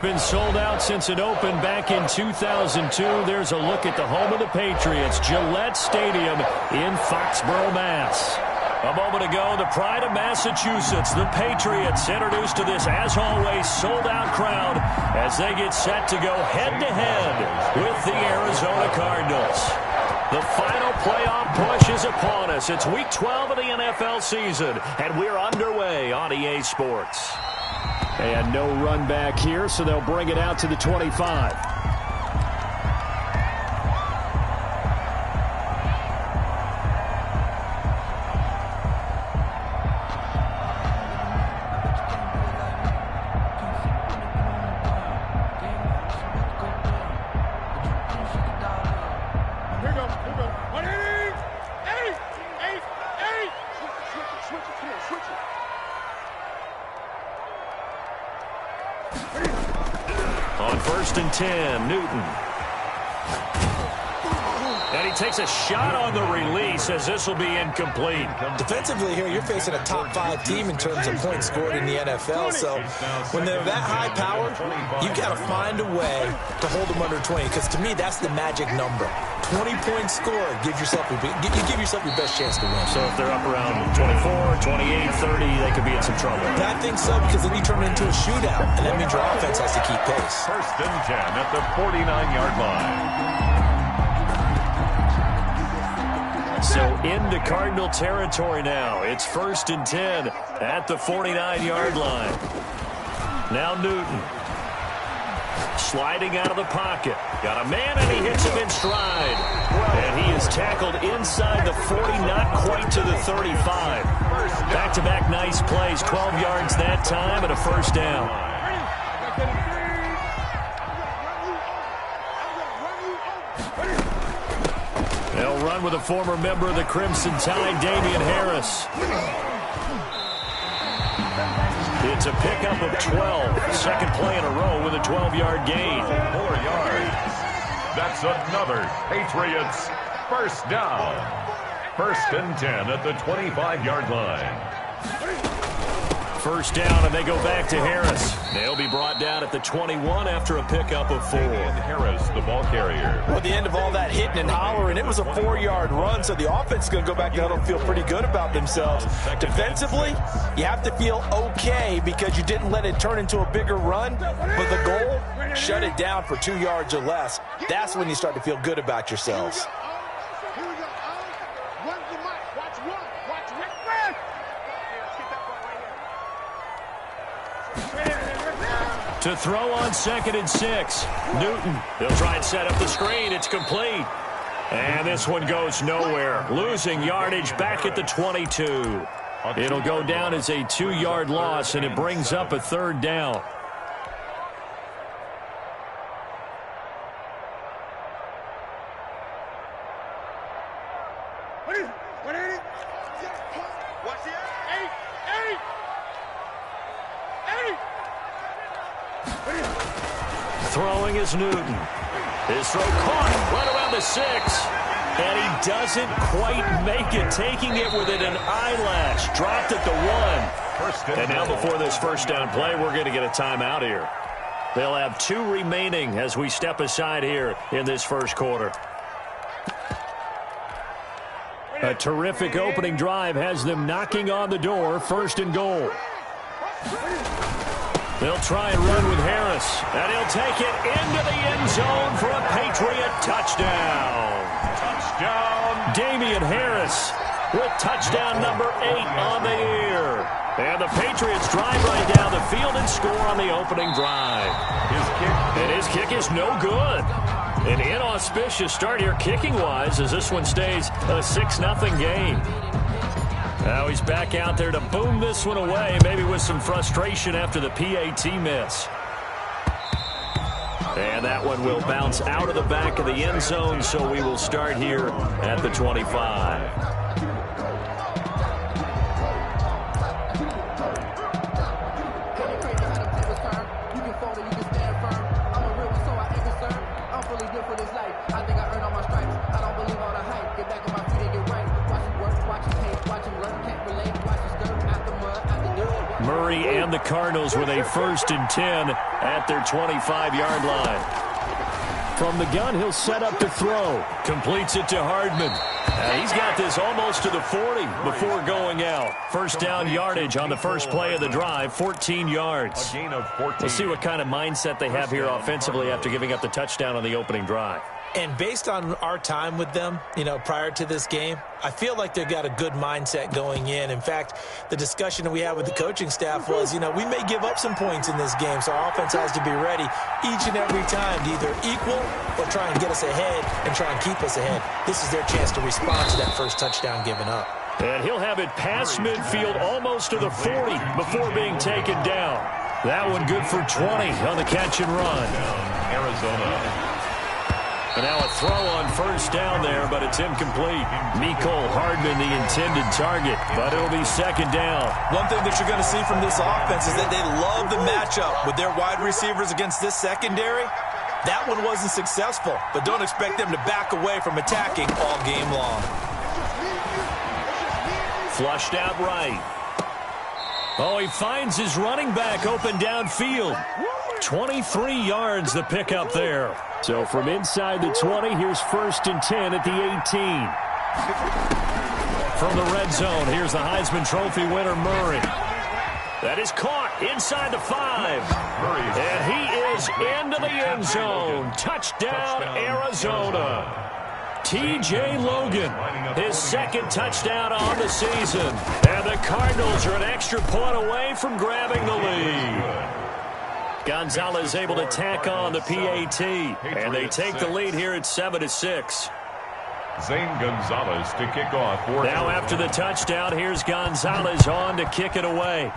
Been sold out since it opened back in 2002. There's a look at the home of the Patriots, Gillette Stadium in Foxborough, Mass. A moment ago, the pride of Massachusetts, the Patriots, introduced to this, as always, sold-out crowd as they get set to go head-to-head with the Arizona Cardinals. The final playoff push is upon us. It's Week 12 of the NFL season, and we're underway on EA Sports. And no run back here, so they'll bring it out to the 25. On 1st and 10, Newton. And he takes a shot on the release as this will be incomplete. Defensively here, you're facing a top-5 team in terms of points scored in the NFL. So when they're that high powered, you've got to find a way to hold them under 20. Because to me, that's the magic number. 20-point score. Give yourself your best chance to win. So if they're up around 24, 28, 30, they could be in some trouble. I think so, because then you turn it into a shootout, and that means your offense has to keep pace. 1st and 10 at the 49-yard line. So into Cardinal territory now. It's 1st and 10 at the 49-yard line. Now Newton. Sliding out of the pocket. Got a man, and he hits him in stride. And he is tackled inside the 40, not quite to the 35. Back-to-back nice plays. 12 yards that time and a first down. They'll run with a former member of the Crimson Tide, Damien Harris. It's a pickup of 12. Second play in a row with a 12-yard gain. 4 yards. That's another Patriots first down. 1st and 10 at the 25-yard line. First down, and they go back to Harris. They'll be brought down at the 21 after a pickup of 4. Harris, the ball carrier. Well, at the end of all that hitting and hollering, it was a 4-yard run, so the offense is going to go back down and feel pretty good about themselves. Defensively, you have to feel okay because you didn't let it turn into a bigger run, but the goal, shut it down for 2 yards or less. That's when you start to feel good about yourselves. To throw on 2nd and 6. Newton. They'll try and set up the screen. It's complete. And this one goes nowhere. Losing yardage back at the 22. It'll go down as a 2-yard loss, and it brings up a 3rd down. Throwing is Newton. His throw caught right around the 6. And he doesn't quite make it, taking it within an eyelash. Dropped at the 1. And now before this first down play, we're going to get a timeout here. They'll have 2 remaining as we step aside here in this first quarter. A terrific opening drive has them knocking on the door. 1st and goal. They'll try and run with Harris, and he'll take it into the end zone for a Patriot touchdown. Touchdown, Damien Harris with touchdown number 8 on the year. And the Patriots drive right down the field and score on the opening drive. His kick is no good. An inauspicious start here kicking-wise as this one stays a 6-0 game. Now he's back out there to boom this one away, maybe with some frustration after the PAT miss. And that one will bounce out of the back of the end zone, so we will start here at the 25. Missouri and the Cardinals with a 1st and 10 at their 25-yard line. From the gun, he'll set up to throw. Completes it to Hardman. He's got this almost to the 40 before going out. First down yardage on the first play of the drive, 14 yards. A gain of 14. We'll see what kind of mindset they have here offensively after giving up the touchdown on the opening drive. And based on our time with them, prior to this game, I feel like they've got a good mindset going in. In fact, the discussion that we had with the coaching staff was, we may give up some points in this game, so our offense has to be ready each and every time to either equal or try and get us ahead and try and keep us ahead. This is their chance to respond to that first touchdown given up. And he'll have it past midfield almost to the 40 before being taken down. That one good for 20 on the catch and run. Arizona. And now a throw on first down there, but it's incomplete. Mecole Hardman, the intended target, but it'll be second down. One thing that you're going to see from this offense is that they love the matchup with their wide receivers against this secondary. That one wasn't successful, but don't expect them to back away from attacking all game long. Flushed out right. Oh, he finds his running back open downfield. 23 yards the pickup there. So from inside the 20, here's 1st and 10 at the 18. From the red zone, here's the Heisman Trophy winner, Murray. That is caught inside the 5. And he is into the end zone. Touchdown, Arizona. T.J. Logan, his 2nd touchdown on the season. And the Cardinals are an extra point away from grabbing the lead. Gonzalez able to tack on the PAT, and they take the lead here at 7-6. Zane Gonzalez to kick off. Now after the touchdown, here's Gonzalez on to kick it away.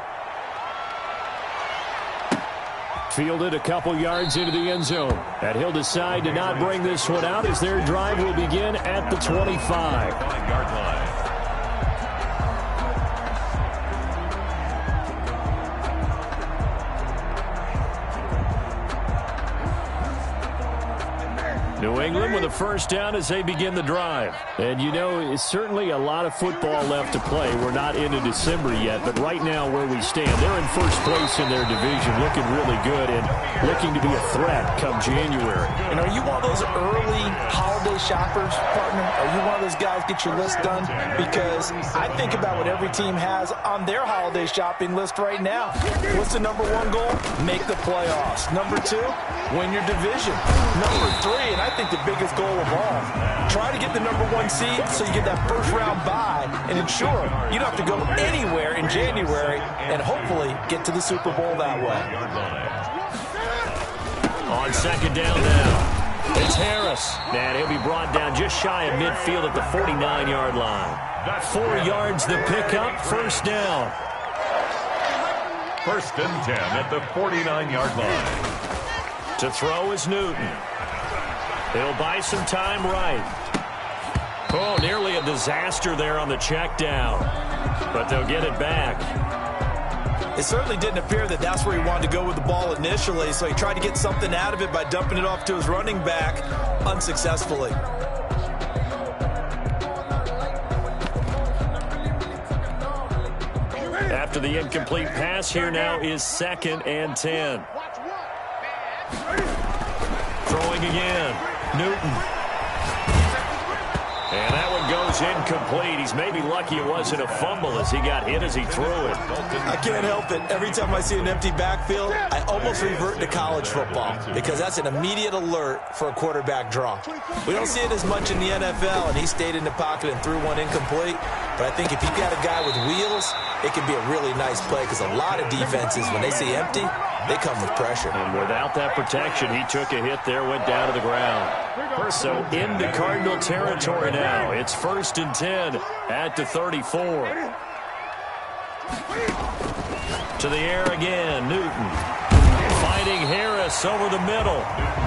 Fielded a couple yards into the end zone. And he'll decide to not bring this one out as their drive will begin at the 25-yard line. New England with a first down as they begin the drive. And it's certainly a lot of football left to play. We're not into December yet, but right now where we stand, they're in first place in their division, looking really good and looking to be a threat come January. And are you one of those early holiday shoppers, partner? Are you one of those guys get your list done? Because I think about what every team has on their holiday shopping list right now. What's the number 1 goal? Make the playoffs. Number 2, win your division. Number 3, and I think the biggest goal of all, try to get the number 1 seed so you get that first round bye and ensure you don't have to go anywhere in January and hopefully get to the Super Bowl that way. On second down now, it's Harris. And he'll be brought down just shy of midfield at the 49-yard line. 4 yards the pickup, first down. 1st and 10 at the 49-yard line. To throw is Newton. He'll buy some time right. Oh, nearly a disaster there on the check down. But they'll get it back. It certainly didn't appear that that's where he wanted to go with the ball initially, so he tried to get something out of it by dumping it off to his running back unsuccessfully. After the incomplete pass, here now is 2nd and 10. Throwing again. Newton. And that one goes incomplete. He's maybe lucky it wasn't a fumble as he got hit as he threw it. I can't help it. Every time I see an empty backfield, I almost revert to college football because that's an immediate alert for a quarterback draw. We don't see it as much in the NFL, and he stayed in the pocket and threw one incomplete. But I think if you've got a guy with wheels, it can be a really nice play because a lot of defenses, when they see empty, they come with pressure. And without that protection, he took a hit there, went down to the ground. So into Cardinal territory now. It's 1st and 10 at the 34. To the air again, Newton. Fighting Harris over the middle.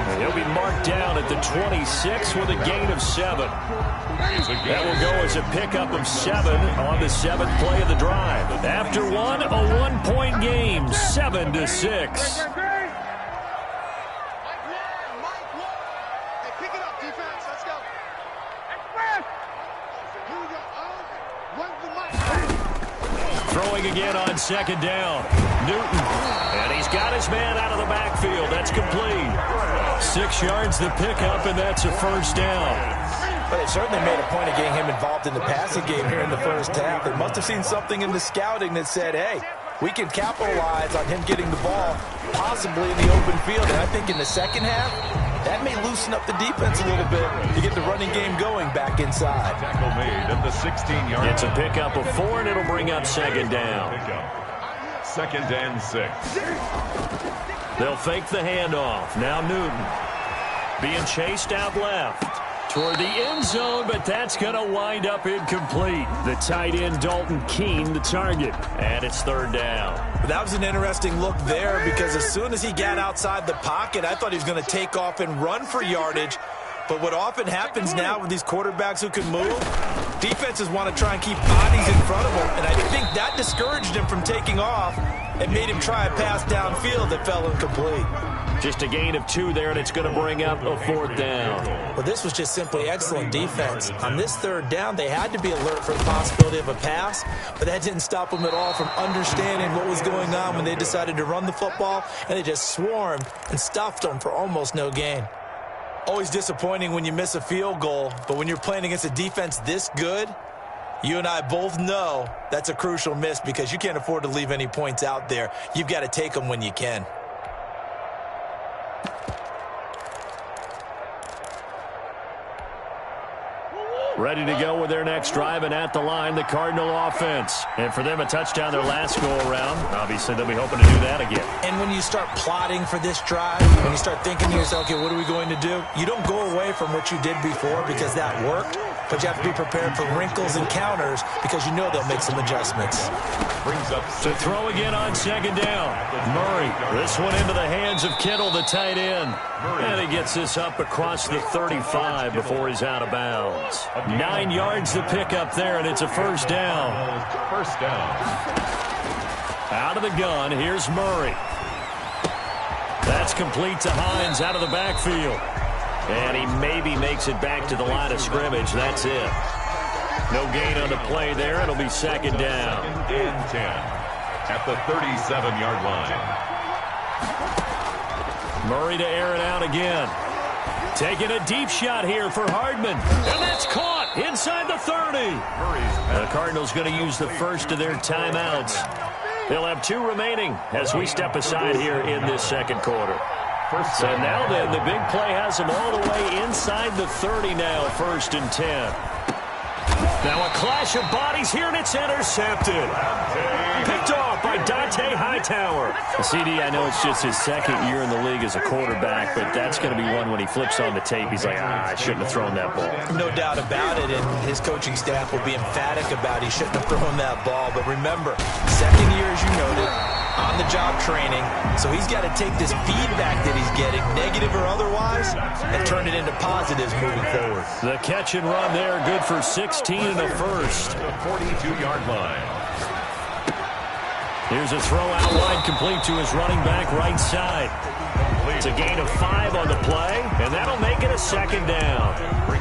And he'll be marked down at the 26 with a gain of 7. That will go as a pickup of 7 on the 7th play of the drive. After one, a 1-point game, 7-6. Throwing again on second down. Newton. And he's got his man out of the backfield. That's complete. 6 yards the pickup, and that's a first down. But they certainly made a point of getting him involved in the passing game here in the first half. They must have seen something in the scouting that said, hey, we can capitalize on him getting the ball possibly in the open field. And I think in the second half, that may loosen up the defense a little bit to get the running game going back inside. Tackle made at the 16-yard. It's a pickup of 4, and it'll bring up second down. Second and 6. They'll fake the handoff. Now Newton being chased out left toward the end zone, but that's going to wind up incomplete. The tight end, Dalton Keene, the target, and it's third down. That was an interesting look there because as soon as he got outside the pocket, I thought he was going to take off and run for yardage. But what often happens now with these quarterbacks who can move, defenses want to try and keep bodies in front of them, and I think that discouraged him from taking off and made him try a pass downfield that fell incomplete. Just a gain of 2 there, and it's going to bring up a fourth down. Well, this was just simply excellent defense. On this third down, they had to be alert for the possibility of a pass, but that didn't stop them at all from understanding what was going on when they decided to run the football, and they just swarmed and stuffed them for almost no gain. Always disappointing when you miss a field goal, but when you're playing against a defense this good, you and I both know that's a crucial miss because you can't afford to leave any points out there. You've got to take them when you can. Ready to go with their next drive, and at the line, the Cardinal offense. And for them, a touchdown their last go-around. Obviously, they'll be hoping to do that again. And when you start plotting for this drive, when you start thinking to yourself, okay, what are we going to do? You don't go away from what you did before because that worked, but you have to be prepared for wrinkles and counters because you know they'll make some adjustments. Brings up to throw again on second down. Murray, this one into the hands of Kittle, the tight end. And he gets this up across the 35 before he's out of bounds. 9 yards to pick up there, and it's a first down. First down. Out of the gun, here's Murray. That's complete to Hines out of the backfield. And he maybe makes it back to the line of scrimmage. That's it. No gain on the play there. It'll be second down. And 10 at the 37-yard line. Murray to air it out again. Taking a deep shot here for Hardman. And that's caught inside the 30. The Cardinals going to use the first of their timeouts. They'll have 2 remaining as we step aside here in this second quarter. So now then, the big play has them all the way inside the 30 now, 1st and 10. Now a clash of bodies here, and it's intercepted. Picked off by Dante Hightower. CD, I know it's just his second year in the league as a quarterback, but that's going to be one when he flips on the tape. He's like, I shouldn't have thrown that ball. No doubt about it, and his coaching staff will be emphatic about he shouldn't have thrown that ball. But remember, second year, as you noted, on-the-job training, so he's got to take this feedback that he's getting, negative or otherwise, and turn it into positives moving forward. The catch and run there, good for 16 and a first. The 42-yard line. Here's a throw out wide, complete to his running back right side. It's a gain of 5 on the play, and that'll make it a second down.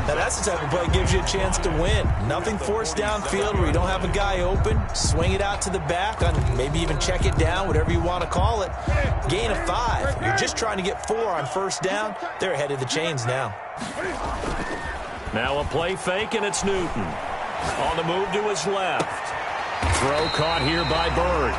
Now that's the type of play that gives you a chance to win. Nothing forced downfield where you don't have a guy open. Swing it out to the back, on maybe even check it down, whatever you want to call it. Gain of 5. You're just trying to get 4 on first down. They're ahead of the chains now. Now a play fake, and it's Newton. On the move to his left. Throw caught here by Bird.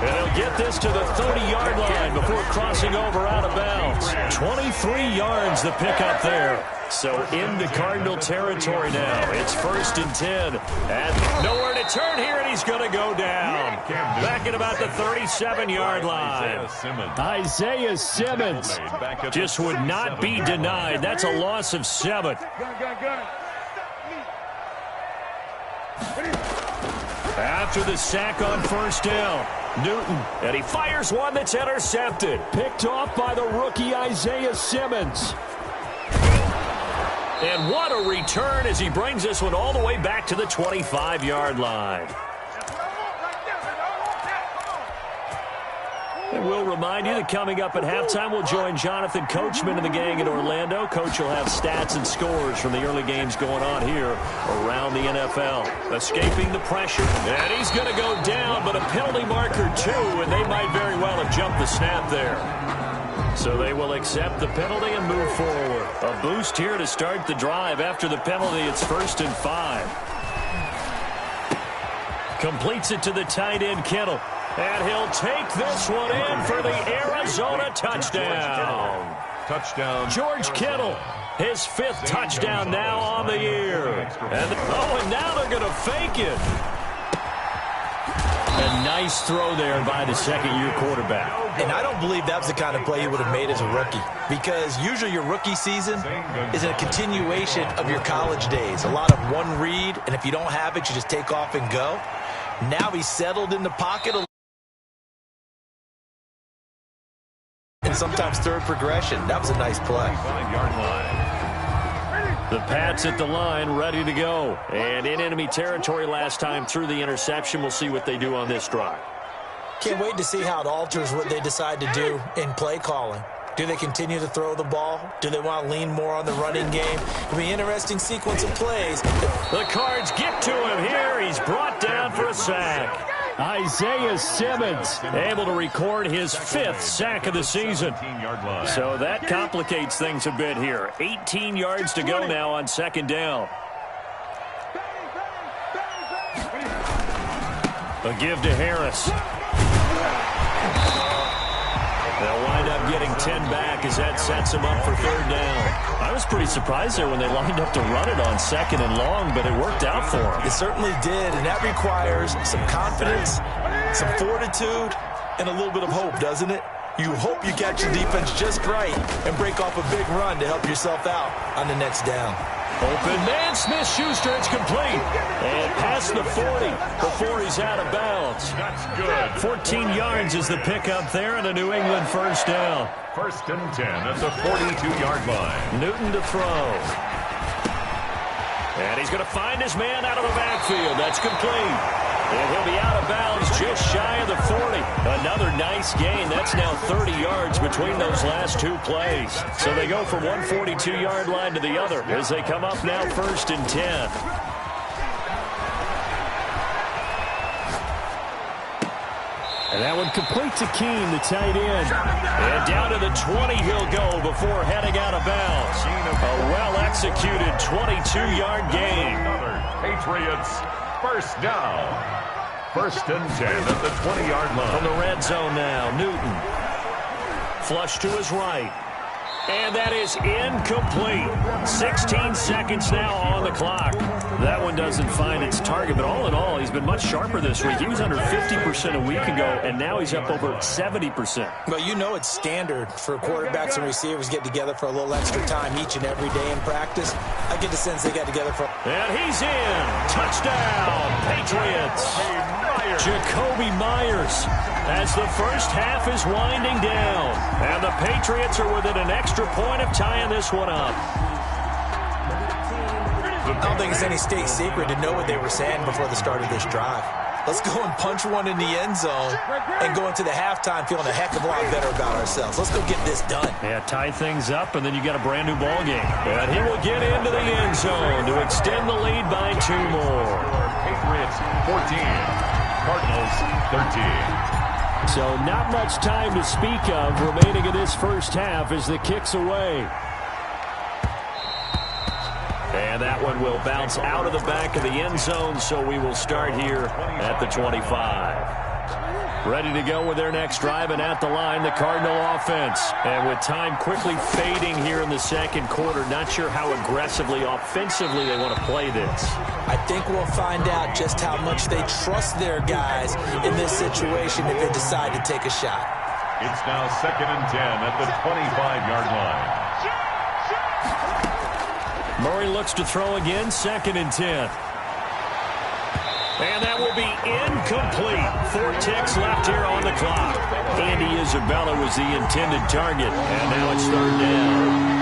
And he'll get this to the 30-yard line before crossing over out of bounds. 23 yards the pickup there. So into Cardinal territory now. It's 1st and 10. And nowhere to turn here, and he's going to go down. Back at about the 37-yard line. Isaiah Simmons just would not be denied. That's a loss of 7. After the sack on first down, Newton, and he fires one that's intercepted. Picked off by the rookie Isaiah Simmons. And what a return as he brings this one all the way back to the 25-yard line. we'll remind you that coming up at halftime, we'll join Jonathan Coachman and the gang in Orlando. Coach will have stats and scores from the early games going on here around the NFL. Escaping the pressure, and he's going to go down, but a penalty marker too, and they might very well have jumped the snap there. So they will accept the penalty and move forward. A boost here to start the drive. After the penalty, it's 1st and 5. Completes it to the tight end, Kittle. And he'll take this one in for the Arizona touchdown. Touchdown. George Kittle, his 5th touchdown now on the year. And now they're going to fake it. A nice throw there by the second-year quarterback. And I don't believe that was the kind of play he would have made as a rookie, because usually your rookie season is a continuation of your college days. A lot of one read, and if you don't have it, you just take off and go. Now he's settled in the pocket and sometimes third progression. That was a nice play. 5-yard line. The Pats at the line, ready to go. And in enemy territory last time through the interception. We'll see what they do on this drive. Can't wait to see how it alters what they decide to do in play calling. Do they continue to throw the ball? Do they want to lean more on the running game? It'll be an interesting sequence of plays. The Cards get to him here. He's brought down for a sack. Isaiah Simmons able to record his 5th sack of the season. So that complicates things a bit here. 18 yards to go now on 2nd down. A give to Harris. They'll wind up getting 10 back as that sets him up for 3rd down. I was pretty surprised there when they lined up to run it on 2nd and long, but it worked out for them. It certainly did, and that requires some confidence, some fortitude, and a little bit of hope, doesn't it? You hope you catch the defense just right and break off a big run to help yourself out on the next down. Open man, Smith-Schuster, it's complete. And past the 40 before he's out of bounds. That's good. 14 yards is the pickup there and a New England 1st down. 1st and 10 at the 42-yard line. Newton to throw. And he's going to find his man out of the backfield. That's complete. And he'll be out of bounds just shy of the 40. Another nice gain. That's now 30 yards between those last 2 plays. So they go from one 42-yard line to the other as they come up now 1st and 10. And that one complete to Keene, the tight end. And down to the 20 he'll go before heading out of bounds. A well-executed 22-yard gain. Patriots 1st down. 1st and 10 at the 20-yard line. From the red zone now, Newton. Flush to his right. And that is incomplete. 16 seconds now on the clock. That one doesn't find its target, but all in all, he's been much sharper this week. He was under 50% a week ago, and now he's up over 70%. Well, you know it's standard for quarterbacks and receivers get together for a little extra time each and every day in practice. I get the sense they got together for... And he's in. Touchdown, Patriots. Jacoby Myers as the first half is winding down. And the Patriots are within an extra point of tying this one up. I don't think it's any state secret to know what they were saying before the start of this drive. Let's go and punch one in the end zone and go into the halftime feeling a heck of a lot better about ourselves. Let's go get this done. Yeah, tie things up, and then you got a brand new ball game. And he will get into the end zone to extend the lead by 2 more. Patriots 14, Cardinals 13. So not much time to speak of remaining in this first half as the kick's away. And that one will bounce out of the back of the end zone, so we will start here at the 25. Ready to go with their next drive, and at the line, the Cardinal offense. And with time quickly fading here in the second quarter, not sure how aggressively, offensively they want to play this. I think we'll find out just how much they trust their guys in this situation if they decide to take a shot. It's now 2nd and 10 at the 25-yard line. Murray looks to throw again, 2nd and 10. And that will be incomplete. 4 ticks left here on the clock. Andy Isabella was the intended target. And now it's 3rd down.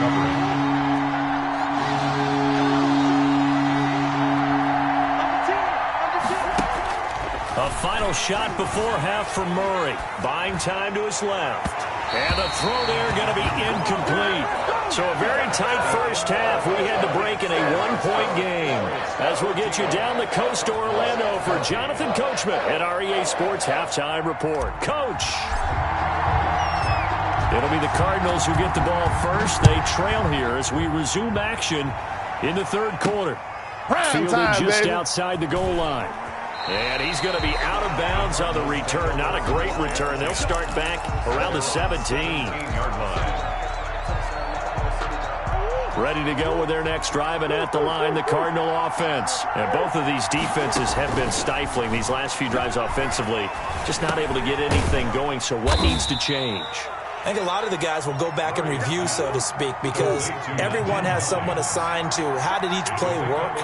A final shot before half from Murray. Buying time to his left. And the throw there going to be incomplete. So a very tight first half. We had to break in a one-point game. As we'll get you down the coast to Orlando for Jonathan Coachman at REA Sports Halftime Report. Coach. It'll be the Cardinals who get the ball first. They trail here as we resume action in the third quarter. Fielded just outside the goal line. And he's going to be out of bounds on the return. Not a great return. They'll start back around the 17-yard line. Ready to go with their next drive, and at the line, the Cardinal offense. And both of these defenses have been stifling these last few drives offensively. Just not able to get anything going, so what needs to change? I think a lot of the guys will go back and review, so to speak, because everyone has someone assigned to how did each play work.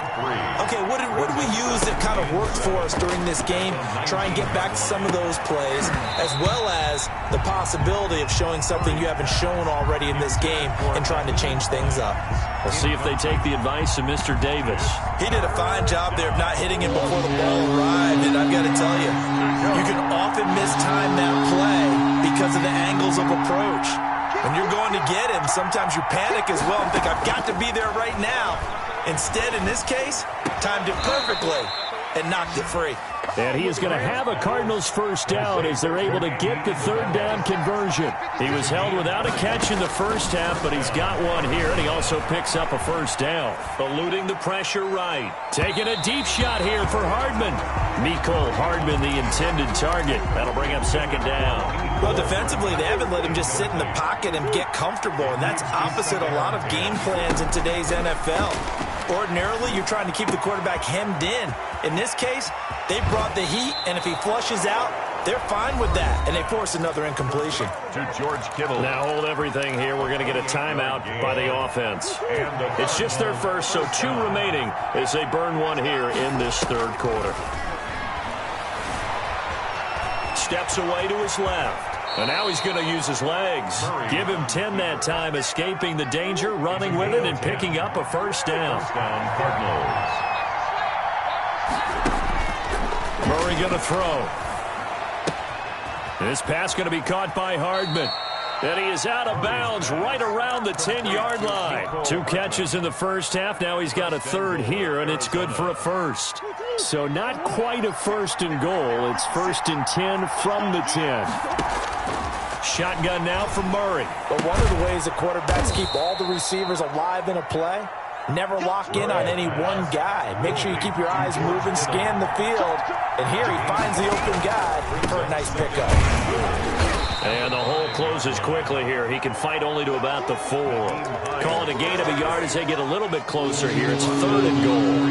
Okay, what did we use that kind of worked for us during this game? Try and get back to some of those plays, as well as the possibility of showing something you haven't shown already in this game and trying to change things up. We'll see if they take the advice of Mr. Davis. He did a fine job there of not hitting him before the ball arrived, and I've got to tell you, you can often mistime that play because of the angles of approach. When you're going to get him, sometimes you panic as well and think, I've got to be there right now. Instead, in this case, timed it perfectly and knocked it free. And he is going to have a Cardinals first down as they're able to get the third down conversion. He was held without a catch in the first half, but he's got one here, and he also picks up a first down. Eluding the pressure right. Taking a deep shot here for Hardman. Mecole Hardman, the intended target. That'll bring up second down. Well, defensively, they haven't let him just sit in the pocket and get comfortable, and that's opposite a lot of game plans in today's NFL. Ordinarily, you're trying to keep the quarterback hemmed in. In this case, they brought the heat, and if he flushes out, they're fine with that, and they force another incompletion. To George Kittle. Now hold everything here. We're going to get a timeout by the offense. It's just their first, so 2 remaining as they burn one here in this third quarter. Steps away to his left. And now he's going to use his legs. Give him 10 that time, escaping the danger, running with it, and picking up a first down. Murray going to throw. This pass going to be caught by Hardman. And he is out of bounds right around the 10-yard line. 2 catches in the first half. Now he's got a third here, and it's good for a first. So not quite a first and goal. It's first and 10 from the 10. Shotgun now from Murray. But one of the ways that quarterbacks keep all the receivers alive in a play, never lock in on any one guy. Make sure you keep your eyes moving, scan the field. And here he finds the open guy for a nice pickup. And the hole closes quickly here. He can fight only to about the 4. Calling a gain of a yard as they get a little bit closer here. It's third and goal.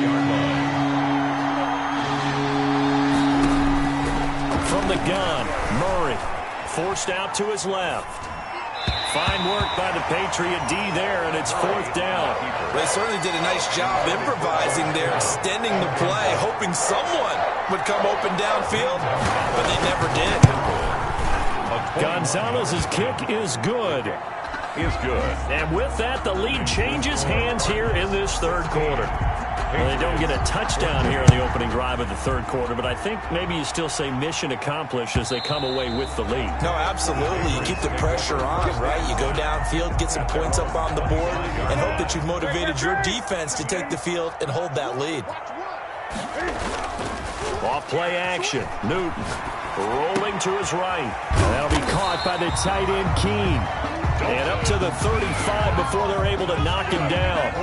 From the gun, Murray forced out to his left. Fine work by the Patriot D there, and it's fourth down. They certainly did a nice job improvising there, extending the play, hoping someone would come open downfield, but they never did. Gonzalez's kick is good. And with that, the lead changes hands here in this third quarter. Well, they don't get a touchdown here in the opening drive of the third quarter, but I think maybe you still say mission accomplished as they come away with the lead. No, absolutely. You keep the pressure on, right? You go downfield, get some points up on the board, and hope that you've motivated your defense to take the field and hold that lead. Off play action. Newton rolling to his right. That'll be caught by the tight end, Keene. And up to the 35 before they're able to knock him down.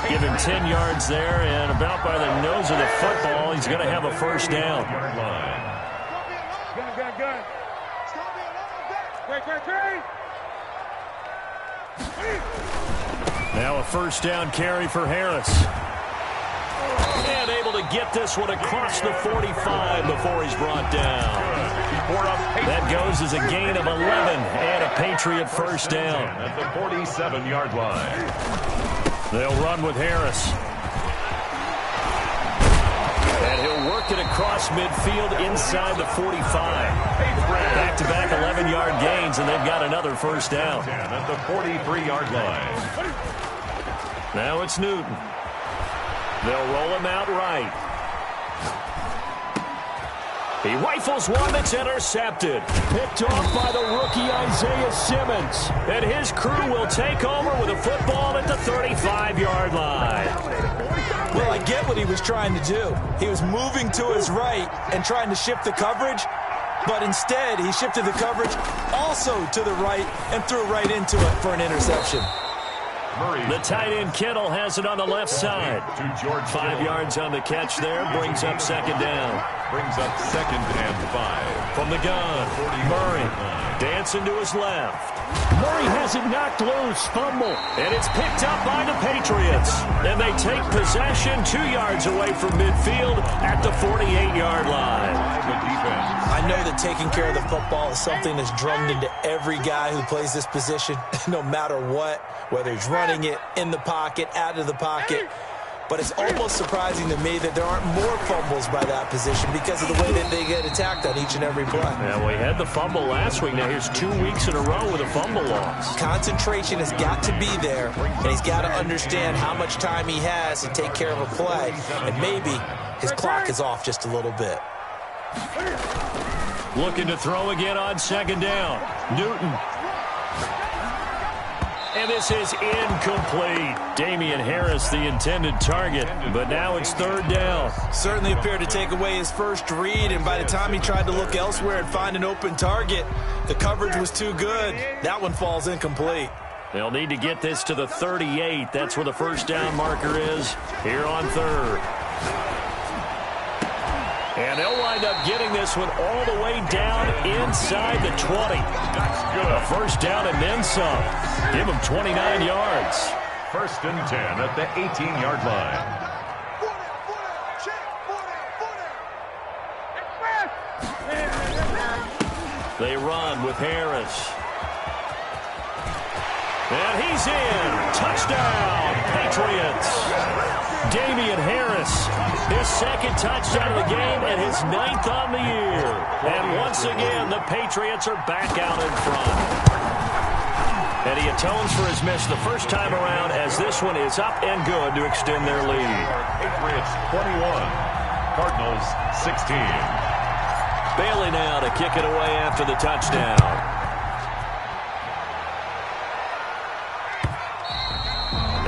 Give him 10 yards there, and about by the nose of the football, he's going to have a first down. Now a first down carry for Harris. And able to get this one across the 45 before he's brought down. That goes as a gain of 11 and a Patriot first down. At the 47-yard line. They'll run with Harris. And he'll work it across midfield inside the 45. Back-to-back 11-yard gains, and they've got another first down. At the 43-yard line. Now it's Newton. They'll roll him out right. He rifles one that's intercepted. Picked off by the rookie Isaiah Simmons. And his crew will take over with a football at the 35-yard line. Well, I get what he was trying to do. He was moving to his right and trying to shift the coverage, but instead he shifted the coverage also to the right and threw right into it for an interception. The tight end Kittle has it on the left side. 5 yards on the catch there, brings up second down. Brings up 2nd and 5. From the gun, Murray dancing to his left. Murray has it knocked loose, fumble, and it's picked up by the Patriots. And they take possession 2 yards away from midfield at the 48-yard line. Good defense. I know that taking care of the football is something that's drummed into every guy who plays this position, no matter what, whether he's running it, in the pocket, out of the pocket. But it's almost surprising to me that there aren't more fumbles by that position because of the way that they get attacked on each and every play. Yeah, we had the fumble last week. Now here's 2 weeks in a row with a fumble loss. Concentration has got to be there, and he's got to understand how much time he has to take care of a play. And maybe his clock is off just a little bit. Looking to throw again on second down. Newton. And this is incomplete. Damian Harris, the intended target, but now it's third down. Certainly appeared to take away his first read, and by the time he tried to look elsewhere and find an open target, the coverage was too good. That one falls incomplete. They'll need to get this to the 38. That's where the first down marker is here on third. And they'll wind up getting this one all the way down inside the 20. That's good. A first down and then some. Give them 29 yards. 1st and 10 at the 18-yard line. They run with Harris. And he's in. Touchdown, Patriots. Damian Harris, his second touchdown of the game and his 9th on the year. And once again, the Patriots are back out in front. And he atones for his miss the first time around as this one is up and good to extend their lead. Patriots 21, Cardinals 16. Bailey now to kick it away after the touchdown.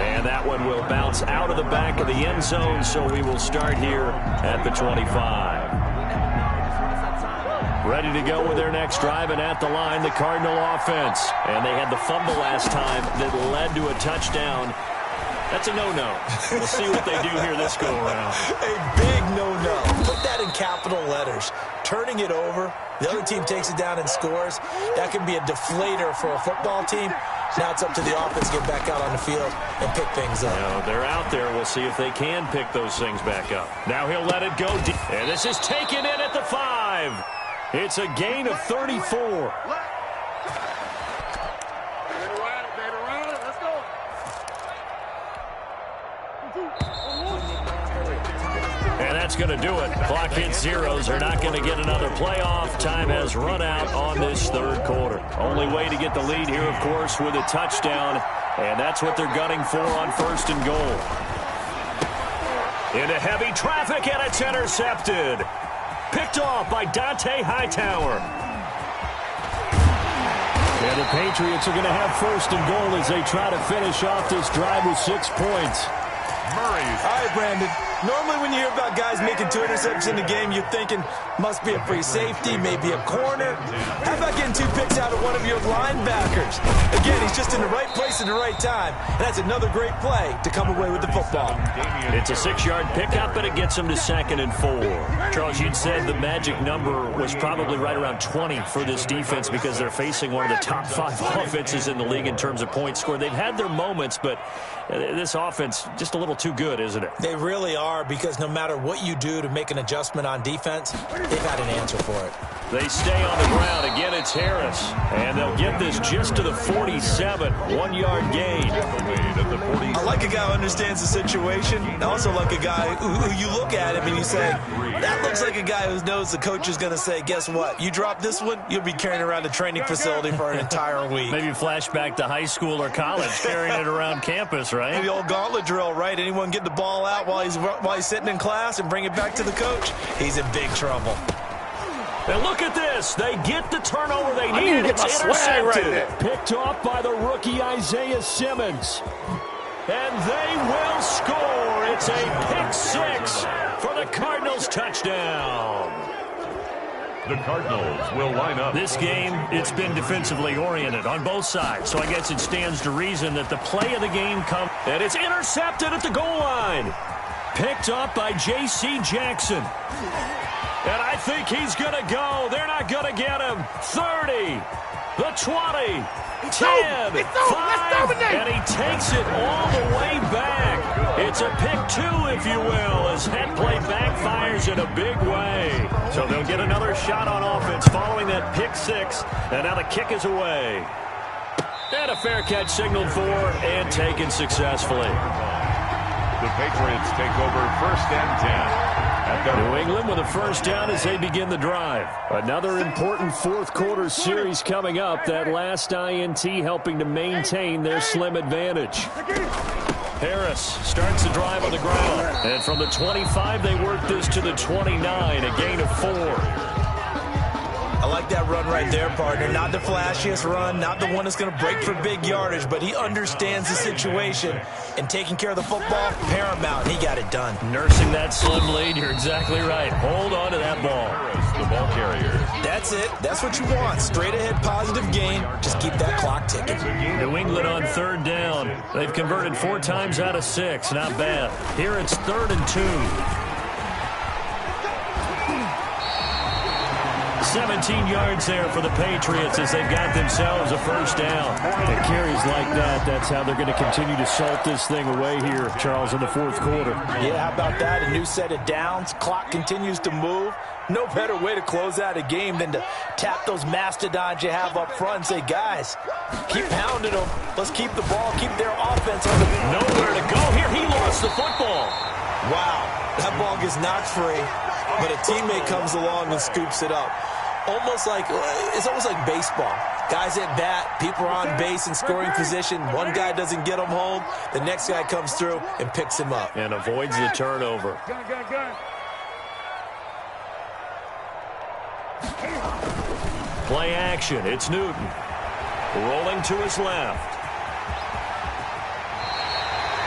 And that one will bounce out of the back of the end zone, so we will start here at the 25. Ready to go with their next drive, and at the line, the Cardinal offense. And they had the fumble last time that led to a touchdown. That's a no-no. We'll see what they do here this go-around. A big no-no. Put that in capital letters. Turning it over, the other team takes it down and scores. That can be a deflator for a football team. Now it's up to the offense to get back out on the field and pick things up. They're out there. We'll see if they can pick those things back up. Now he'll let it go deep. And this is taken in at the 5. It's a gain of 34. And that's going to do it. Clock hits zeros. They're not going to get another playoff. Time has run out on this third quarter. Only way to get the lead here, of course, with a touchdown. And that's what they're gunning for on 1st and goal. Into heavy traffic, and it's intercepted. Picked off by Dante Hightower. And the Patriots are going to have 1st and goal as they try to finish off this drive with 6 points. Murray. All right, Brandon. Normally when you hear about guys making 2 interceptions in the game, you're thinking must be a free safety, maybe a corner. How about getting 2 picks out of one of your linebackers? Again, he's just in the right place at the right time. And that's another great play to come away with the football. It's a 6-yard pickup, and it gets him to 2nd and 4. Charles, you'd said the magic number was probably right around 20 for this defense because they're facing one of the top 5 offenses in the league in terms of points scored. They've had their moments, but this offense just a little too good, isn't it? They really are, because no matter what you do to make an adjustment on defense, they've got an answer for it. They stay on the ground. Again, it's Harris. And they'll get this just to the 47. 1-yard gain. I like a guy who understands the situation. I also like a guy who you look at him and you say, that looks like a guy who knows the coach is going to say, guess what? You drop this one, you'll be carrying around a training facility for an entire week. Maybe flashback to high school or college, carrying it around campus, right? The old gauntlet drill, right? Anyone get the ball out while he's sitting in class and bring it back to the coach? He's in big trouble. And look at this. They get the turnover they need. It's intercepted. Picked off by the rookie Isaiah Simmons. And they will score. It's a pick six for the Cardinals touchdown. The Cardinals will line up. This game, it's been defensively oriented on both sides, so I guess it stands to reason that the play of the game comes. And it's intercepted at the goal line. Picked up by J.C. Jackson. And I think he's going to go. They're not going to get him. 30, the 20, 10, 5, and he takes it all the way back. It's a pick two, if you will, as head play backfires in a big way. So they'll get another shot on offense following that pick six, and now the kick is away. And a fair catch signaled for and taken successfully. The Patriots take over 1st and 10. New England with a first down as they begin the drive. Another important fourth quarter series coming up. That last INT helping to maintain their slim advantage. Harris starts the drive on the ground. And from the 25, they work this to the 29, a gain of 4. I like that run right there, partner. Not the flashiest run, not the one that's going to break for big yardage, but he understands the situation, and taking care of the football, paramount. He got it done. Nursing that slim lead, you're exactly right. Hold on to that ball. The ball carrier. That's it. That's what you want. Straight ahead positive gain. Just keep that clock ticking. New England on third down. They've converted 4 times out of 6. Not bad. Here it's 3rd and 2. 17 yards there for the Patriots as they've got themselves a first down. The carries like that, that's how they're going to continue to salt this thing away here, Charles, in the fourth quarter. Yeah, how about that? A new set of downs. Clock continues to move. No better way to close out a game than to tap those mastodons you have up front and say, guys, keep pounding them. Let's keep the ball, keep their offense on the... Nowhere to go here. He lost the football. Wow, that ball gets knocked free, but a teammate comes along and scoops it up. It's almost like baseball. Guys at bat, people are on base in scoring position. One guy doesn't get him home. The next guy comes through and picks him up. And avoids the turnover. Play action. It's Newton. Rolling to his left.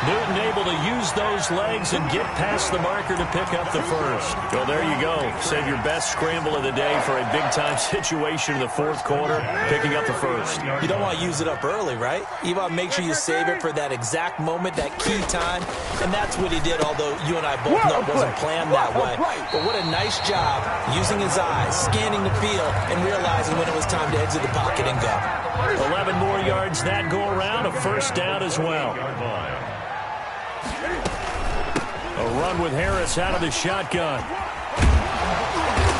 Newton able to use those legs and get past the marker to pick up the first. Well, there you go. Save your best scramble of the day for a big-time situation in the fourth quarter, picking up the first. You don't want to use it up early, right? You want to make sure you save it for that exact moment, that key time, and that's what he did, although you and I both know it wasn't planned that way. But what a nice job using his eyes, scanning the field, and realizing when it was time to exit the pocket and go. 11 more yards that go around, a first down as well. A run with Harris out of the shotgun.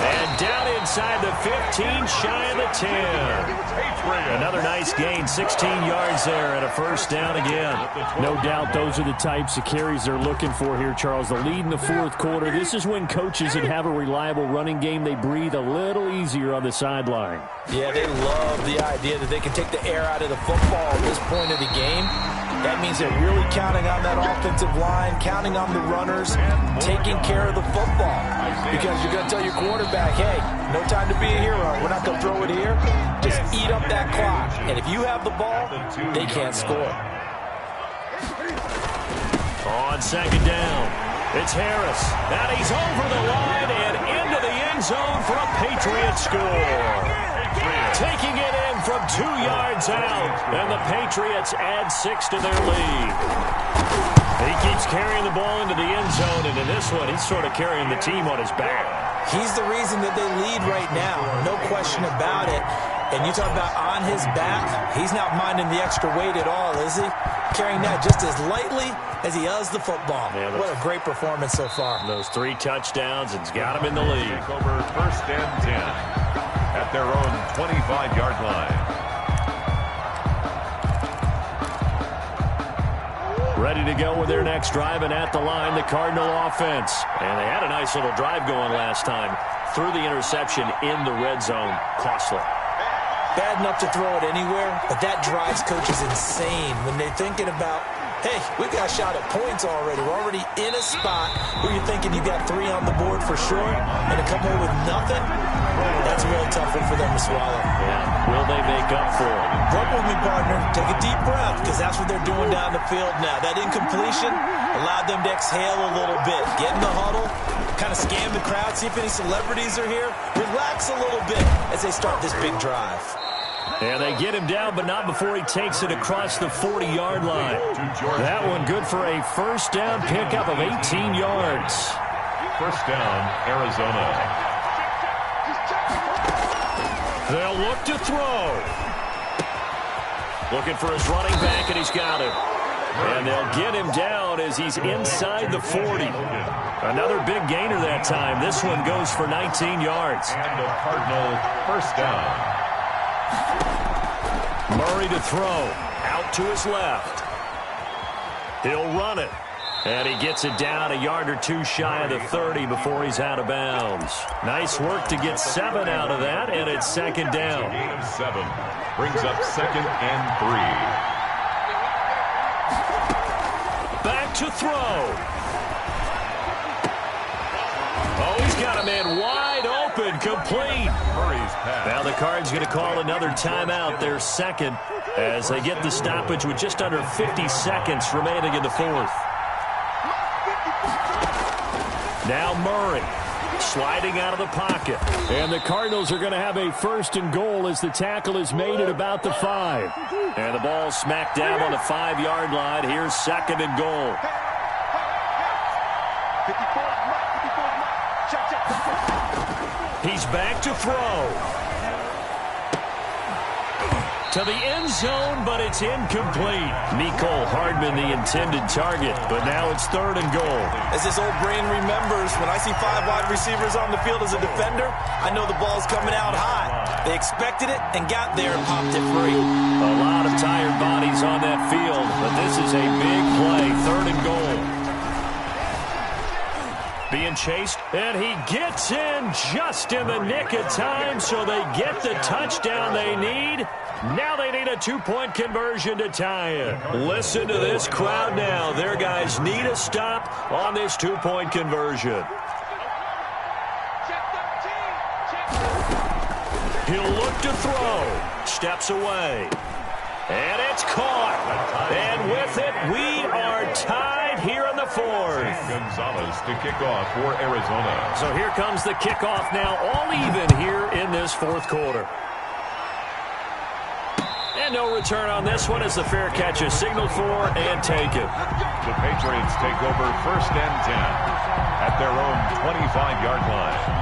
And down inside the 15, shy of the 10. Another nice gain, 16 yards there and a first down again. No doubt those are the types of carries they're looking for here, Charles. The lead in the fourth quarter. This is when coaches that have a reliable running game, they breathe a little easier on the sideline. Yeah, they love the idea that they can take the air out of the football at this point of the game. That means they're really counting on that offensive line, counting on the runners, taking care of the football. Because you're going to tell your quarterback, hey, no time to be a hero. We're not going to throw it here. Just eat up that clock. And if you have the ball, they can't score. On second down, it's Harris. And he's over the line and into the end zone for a Patriots score. Taking it in from 2 yards out, and the Patriots add 6 to their lead. He keeps carrying the ball into the end zone, and in this one, he's sort of carrying the team on his back. He's the reason that they lead right now, no question about it. And you talk about on his back, he's not minding the extra weight at all, is he? Carrying that just as lightly as he does the football. Yeah, what a great performance so far. Those 3 touchdowns, it's got him in the lead. Over 1st and 10. At their own 25-yard line. Ready to go with their next drive, and at the line, the Cardinal offense. And they had a nice little drive going last time. Threw the interception in the red zone. Costly. bad enough to throw it anywhere, but that drives coaches insane when they're thinking about, hey, we've got a shot at points already. We're already in a spot where you're thinking you got 3 on the board for sure, and to come away with nothing, that's a really tough one for them to swallow. Yeah. Will they make up for it? Work with me, partner. Take a deep breath, because that's what they're doing down the field now. That incompletion allowed them to exhale a little bit. Get in the huddle, kind of scan the crowd, see if any celebrities are here. Relax a little bit as they start this big drive. And they get him down, but not before he takes it across the 40-yard line. That one good for a first down pickup of 18 yards. First down, Arizona. They'll look to throw. Looking for his running back, and he's got him. And they'll get him down as he's inside the 40. Another big gainer that time. This one goes for 19 yards. And a Cardinal first down. Murray to throw. Out to his left. He'll run it. And he gets it down a yard or two shy of the 30 before he's out of bounds. Nice work to get 7 out of that, and it's second down. Gain of 7 brings up 2nd and 3. Back to throw. Oh, he's got a man wide open, complete. Murray's pass. Now the Cards going to call another timeout, their second, as they get the stoppage with just under 50 seconds remaining in the fourth. Now Murray sliding out of the pocket. And the Cardinals are going to have a first and goal as the tackle is made at about the 5. And the ball smacked down on the 5-yard line. Here's 2nd and goal. He's back to throw. To the end zone, but it's incomplete. Mecole Hardman, the intended target, but now it's 3rd and goal. As this old brain remembers, when I see 5 wide receivers on the field as a defender, I know the ball's coming out high. They expected it and got there and popped it free. A lot of tired bodies on that field, but this is a big play, 3rd and goal. Being chased, and he gets in just in the nick of time, so they get the touchdown they need. Now they need a 2-point conversion to tie it. Listen to this crowd now. Their guys need a stop on this 2-point conversion. He'll look to throw. Steps away. And it's caught. And with it, we are tied here in the 4th. Gonzalez to kick off for Arizona. So here comes the kickoff now, all even here in this 4th quarter. And no return on this one as the fair catch is signaled for and taken. The Patriots take over 1st and 10 at their own 25-yard line.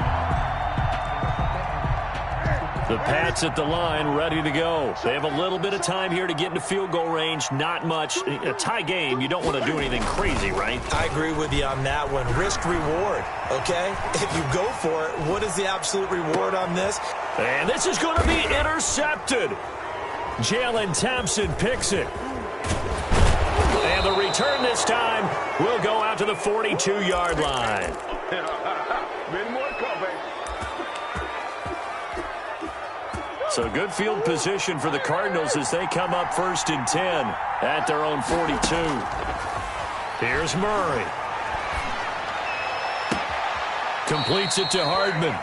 The Pats at the line, ready to go. They have a little bit of time here to get into field goal range. Not much. A tie game, you don't want to do anything crazy, right? I agree with you on that one. Risk reward, okay? If you go for it, what is the absolute reward on this? And this is going to be intercepted. Jalen Thompson picks it. And the return this time will go out to the 42-yard line. So good field position for the Cardinals as they come up 1st and 10 at their own 42. Here's Murray. Completes it to Hardman.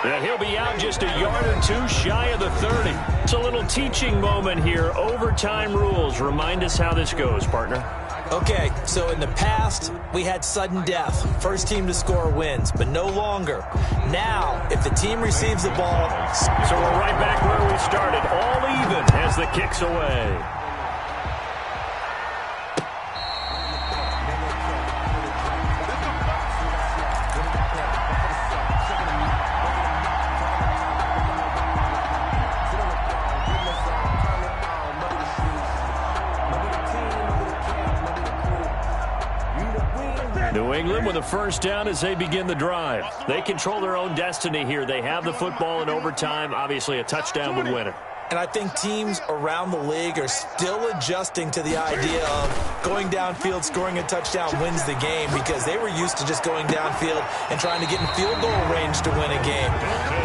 And he'll be out just a yard or two shy of the 30. It's a little teaching moment here. Overtime rules. Remind us how this goes, partner. Okay, so in the past, we had sudden death. First team to score wins, but no longer. Now, if the team receives the ball... So we're right back where we started. All even as the kick's away. New England with a first down as they begin the drive. They control their own destiny here. They have the football in overtime. Obviously, a touchdown would win it. And I think teams around the league are still adjusting to the idea of going downfield, scoring a touchdown wins the game, because they were used to just going downfield and trying to get in field goal range to win a game.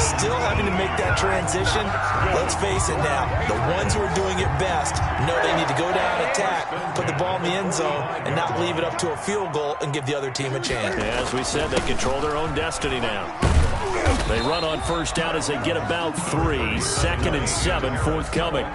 Still having to make that transition. Let's face it now, the ones who are doing it best know they need to go down, attack, put the ball in the end zone, and not leave it up to a field goal and give the other team a chance. As we said, they control their own destiny now. They run on first down as they get about 3. 2nd and 7 forthcoming.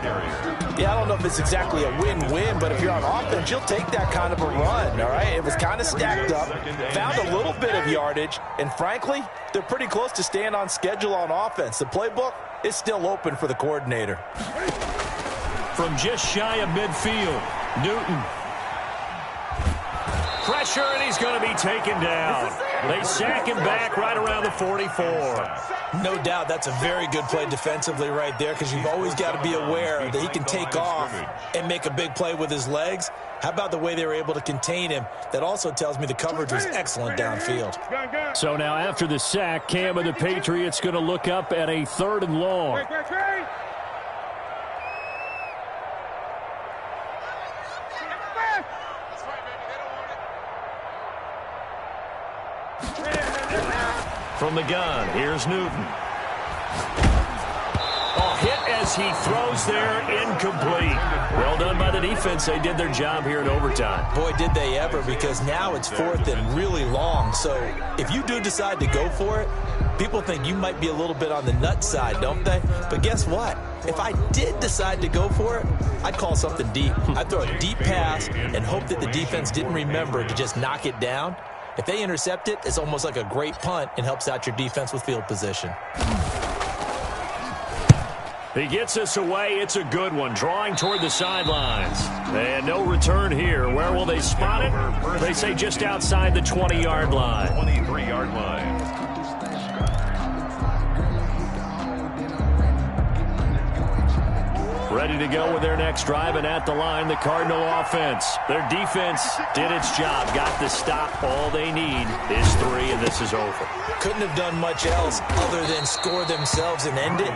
Yeah, I don't know if it's exactly a win-win, but if you're on offense, you'll take that kind of a run, all right? It was kind of stacked up, found a little bit of yardage, and frankly, they're pretty close to staying on schedule on offense. The playbook is still open for the coordinator. From just shy of midfield, Newton. Pressure, and he's going to be taken down. They sack him back right around the 44. No doubt that's a very good play defensively right there, because you've always got to be aware that he can take off and make a big play with his legs. How about the way they were able to contain him? That also tells me the coverage was excellent downfield. So now after the sack, Cam of the Patriots going to look up at a 3rd and long. From the gun, here's Newton. Hit as he throws there, incomplete. Well done by the defense. They did their job here in overtime. Boy, did they ever, because now it's 4th and really long. So if you do decide to go for it, people think you might be a little bit on the nut side, don't they? But guess what? If I did decide to go for it, I'd call something deep. I'd throw a deep pass and hope that the defense didn't remember to just knock it down. If they intercept it, it's almost like a great punt and helps out your defense with field position. He gets us away. It's a good one. Drawing toward the sidelines. And no return here. Where will they spot it? They say just outside the 20-yard line. 23-yard line. Ready to go with their next drive, and at the line, the Cardinal offense. Their defense did its job, got the stop. All they need is 3, and this is over. Couldn't have done much else other than score themselves and end it,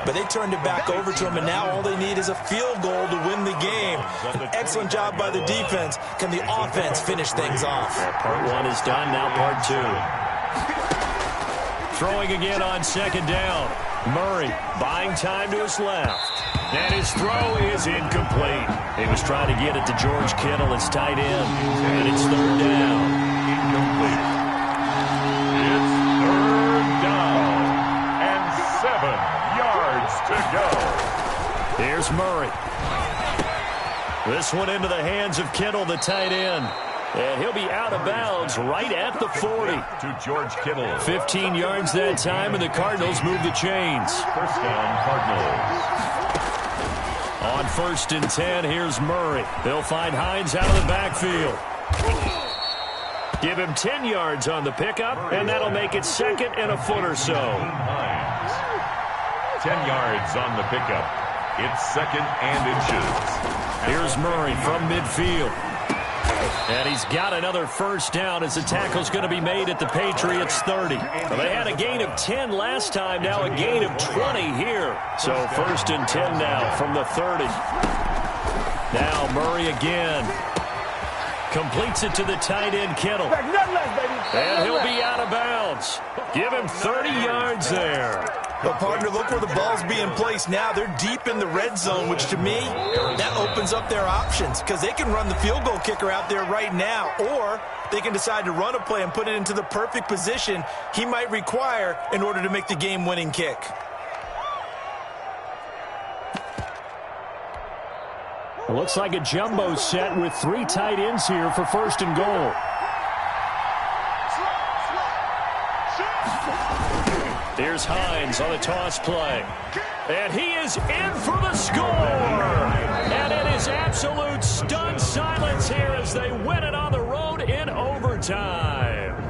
but they turned it back over to them, and now all they need is a field goal to win the game. An excellent job by the defense. Can the offense finish things off? Part 1 is done, now part 2. Throwing again on 2nd down. Murray buying time to his left. And his throw is incomplete. He was trying to get it to George Kittle, his tight end. And it's 3rd down. Incomplete. It's 3rd down. And 7 yards to go. Here's Murray. This one into the hands of Kittle, the tight end. And he'll be out of bounds right at the 40. To George Kittle. 15 yards that time, and the Cardinals move the chains. 1st down, Cardinals. On 1st and 10, here's Murray. They'll find Hines out of the backfield. Give him 10 yards on the pickup, and that'll make it 2nd and a foot or so. 10 yards on the pickup. It's 2nd and inches. Here's Murray from midfield. And he's got another 1st down as the tackle's going to be made at the Patriots 30. Well, they had a gain of 10 last time, now a gain of 20 here. So 1st and 10 now from the 30. Now Murray again. Completes it to the tight end, Kittle. And he'll be out of bounds. Give him 30 yards there. But, partner, look where the ball's being placed now. They're deep in the red zone, which to me, that opens up their options, because they can run the field goal kicker out there right now, or they can decide to run a play and put it into the perfect position he might require in order to make the game-winning kick. It looks like a jumbo set with 3 tight ends here for 1st and goal. Here's Hines on a toss play. And he is in for the score. And it is absolute stunned silence here as they win it on the road in overtime.